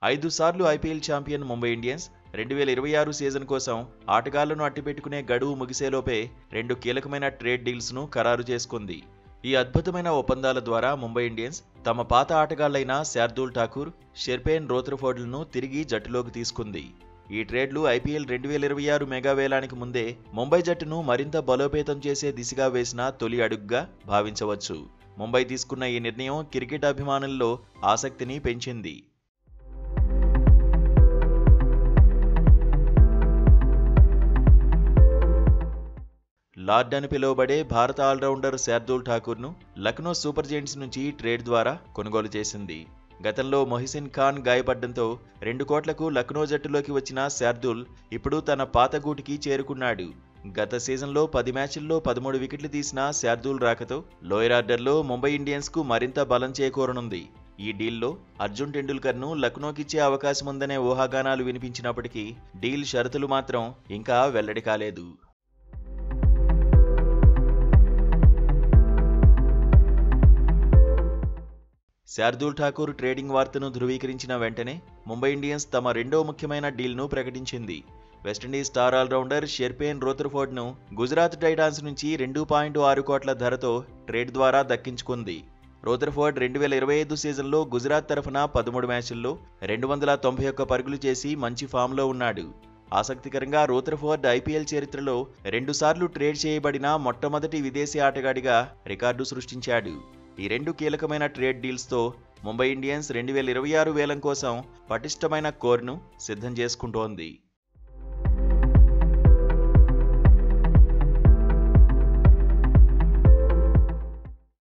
5 సార్లు IPL champion Mumbai Indians 2026 season కోసం ఆటగాళ్లను అట్టిపెట్టుకునే గడువు ముగిసేలోపే 2 కీలకమైన ట్రేడ్ డీల్స్ను ఖరారు చేసుకుంది. ఈ అద్భుతమైన ఒప్పందాల ద్వారా ముంబై ఇండియన్స్ తమ పాత ఆటగాళ్లైన శార్దూల్ ఠాకూర్, షెర్పేన్ రోథర్ఫోర్డ్లను తిరిగి జట్టులోకి తీసుకుంది. ఈ ట్రేడ్లు ఐపీఎల్ 2026 మెగా వేలానికి ముందే ముంబై జట్టును మరింత బలోపేతం చేసే దిశగా వేసిన తొలి అడుగుగా భావించవచ్చు. ముంబై తీసుకున్న ఈ నిర్ణయం క్రికెట్ అభిమానుల్లో ఆసక్తిని పెంచింది. లార్డ్ అని పిలువబడే భారత ఆల్రౌండర్ శార్దూల్ ఠాకూర్ను లక్నో సూపర్ జెయింట్స్ నుంచి ట్రేడ్ ద్వారా కొనుగోలు చేసింది. గతంలో మొహిసిన్ ఖాన్ గాయపడ్డంతో 2 కోట్లకు లక్నో జట్టులోకి వచ్చిన శార్దూల్ ఇప్పుడు తన పాత గూటికి చేరుకున్నాడు. గత సీజన్లో 10 మ్యాచ్ల్లో 13 వికెట్లు తీసిన శార్దూల్ రాకతో లోయర్ ఆర్డర్లో ముంబై ఇండియన్స్కు మరింత బలం చేకూరనుంది. ఈ డీల్లో అర్జున్ టెండూల్కర్ను లక్నోకిచ్చే అవకాశముందనే ఊహాగానాలు వినిపించినప్పటికీ డీల్ షరతులు మాత్రం ఇంకా వెల్లడి కాలేదు. శార్దూల్ ఠాకూర్ ట్రేడింగ్ వార్తను ధృవీకరించిన వెంటనే ముంబై ఇండియన్స్ తమ రెండో ముఖ్యమైన డీల్ను ప్రకటించింది. వెస్టిండీస్ స్టార్ ఆల్రౌండర్ షెర్పేన్ రోథర్ఫోర్డ్ను గుజరాత్ టైటాన్స్ నుంచి 2.6 కోట్ల ధరతో ట్రేడ్ ద్వారా దక్కించుకుంది. రోథర్ఫోర్డ్ 2025 సీజన్లో గుజరాత్ తరఫున 13 మ్యాచ్ల్లో 291 పరుగులు చేసి మంచి ఫామ్లో ఉన్నాడు. ఆసక్తికరంగా రోథర్ఫోర్డ్ ఐపీఎల్ చరిత్రలో 2 సార్లు ట్రేడ్ చేయబడిన మొట్టమొదటి విదేశీ ఆటగాడిగా రికార్డు సృష్టించాడు. ఈ 2 కీలకమైన ట్రేడ్ డీల్స్తో ముంబై ఇండియన్స్ 2026 వేలం కోసం పటిష్టమైన కోర్ను సిద్ధం చేసుకుంటోంది.